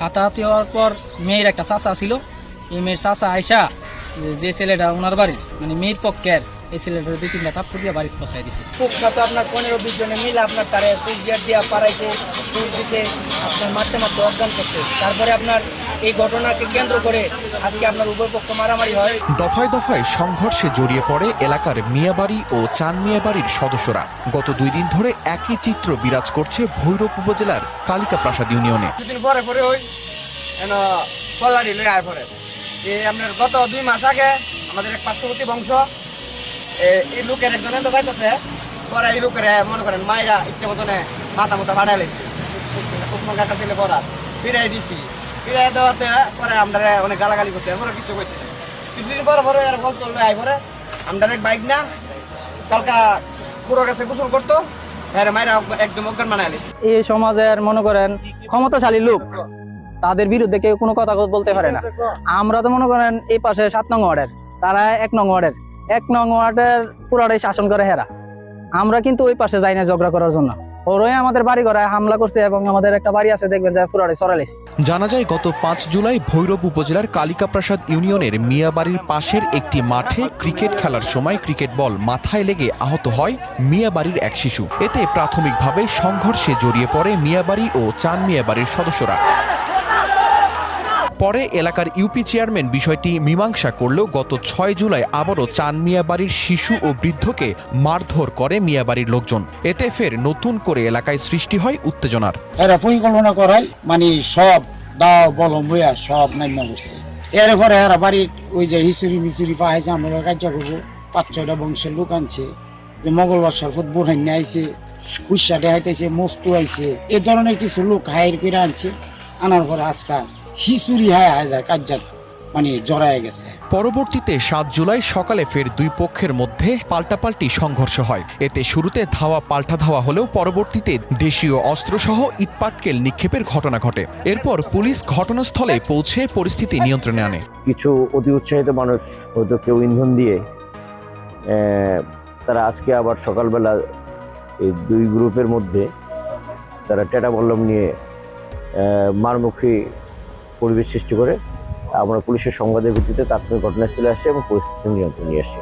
হাতাহাতি হওয়ার পর মেয়ের একটা চাচা ছিল, এই মেয়ের চাচা আয়সা যে ছেলেটা ওনার বাড়ির মানে মেয়ের পক্ষের, এই ছেলেটা 2-3টা থাপ্পড় দিয়ে বাড়িতে পৌঁছাই দিছে। কুখ্যাত আপনার 15-20 জনে মিলে আপনার তারে সুইচ গিয়ার দিয়ে পাড়াইছে, সুইচ দিছে, আপনার মারতে মারতে অজ্ঞান করছে। তারপরে আপনার এই ঘটনাকে কেন্দ্র করে আজকে আপনার উভয় পক্ষ মারামারি হয়। দফায় দফায় সংঘর্ষে জড়িয়ে পড়ে এলাকার মিয়াবাড়ি ও চান মিয়াবাড়ির সদস্যরা। গত 2 দিন ধরে একই চিত্র বিরাজ করছে ভৈরব উপজেলার কালিকা প্রাসাদ ইউনিয়নে। দুদিন পরে পরে ওই পল্লারি লই আয় পরে আপনার গত 2 মাস আগে আমাদের এক পার্শ্ববর্তী বংশ এই লোকের একজন তো যাইতেছে, পরে এই লোকের মনে করেন মায়েরা ইচ্ছে মতনে মাথা মতো ফাটাই লাগছে, একটা ছেলে পড়া ফিরাই দিছি। ফিরাই দেওয়াতে পরে আমরা অনেক গালাগালি করতে আমরা কিছু কইছি না। কিছুদিন পরে পরে আর বলতো আই পরে আমরা এক বাইক না কালকা পুরো কাছে গোসল করতো, হ্যাঁ মায়েরা একদম অজ্ঞান বানাই লাগছে। এই সমাজের মনে করেন ক্ষমতাশালী লোক, তাদের বিরুদ্ধে কেউ কোনো কথা বলতে পারে না। আমরা তো মনে করেন এই পাশে 7 নং ওয়ার্ডের, তারা 1 নং ওয়ার্ডের, 1 নং ওয়ার্ডের পুরাটাই শাসন করে হেরা। আমরা কিন্তু ওই পাশে যাই না ঝগড়া করার জন্য। ওরাই আমাদের বাড়ি ঘরে হামলা করছে এবং আমাদের একটা বাড়ি আছে দেখবেন যে পুরাটাই সরাইছে। জানা যায় গত 5 জুলাই ভৈরব উপজেলার কালিকা প্রাসাদ ইউনিয়নের মিয়াবাড়ির পাশের একটি মাঠে ক্রিকেট খেলার সময় ক্রিকেট বল মাথায় লেগে আহত হয় মিয়াবাড়ির এক শিশু। এতে প্রাথমিকভাবে সংঘর্ষে জড়িয়ে পড়ে মিয়াবাড়ি ও চান মিয়াবাড়ির সদস্যরা। পরে এলাকার ইউপি চেয়ারম্যান বিষয়টি মীমাংসা করলেও গত 6 জুলাই আবারও চান মিয়াবাড়ির শিশু ও বৃদ্ধকে মারধর করে মিয়াবাড়ির লোকজন। এতে ফের নতুন করে এলাকায় সৃষ্টি হয় উত্তেজনার। এরা পরিকল্পনা করায় মানে সব দাও বলম বইয়া সব নাইমা করছে। এরপরে এরা বাড়ির ওই যে হিসুরি পাহাইছে, আমরা কার্য করবো 5-6টা বংশের লোক আনছে, যে মঙ্গলবার সরফত বোরহান আইছে, কুশা দেখাইতেছে, মস্তু আইছে, এ ধরনের কিছু লোক হায়ার করে আনছে। আনার পরে আজকাল হিসুরি হাজার কার্যাত মানে জড়ায় গেছে। পরবর্তীতে 7 জুলাই সকালে ফের 2 পক্ষের মধ্যে পাল্টাপাল্টি সংঘর্ষ হয়। এতে শুরুতে ধাওয়া পাল্টা ধাওয়া হলেও পরবর্তীতে দেশীয় অস্ত্রসহ ইটপাটকেল নিক্ষেপের ঘটনা ঘটে। এরপর পুলিশ ঘটনাস্থলে পৌঁছে পরিস্থিতি নিয়ন্ত্রণে আনে। কিছু অতি উৎসাহিত মানুষ হয়তো কেউ ইন্ধন দিয়ে তারা আজকে আবার সকালবেলা এই 2 গ্রুপের মধ্যে তারা টেটা বল্লম নিয়ে মারমুখী পরিবেশ সৃষ্টি করে। আমরা পুলিশের সংবাদের ভিত্তিতে তাৎক্ষণিক ঘটনাস্থলে আসি এবং পরিস্থিতি নিয়ন্ত্রণে নিয়ে আসি।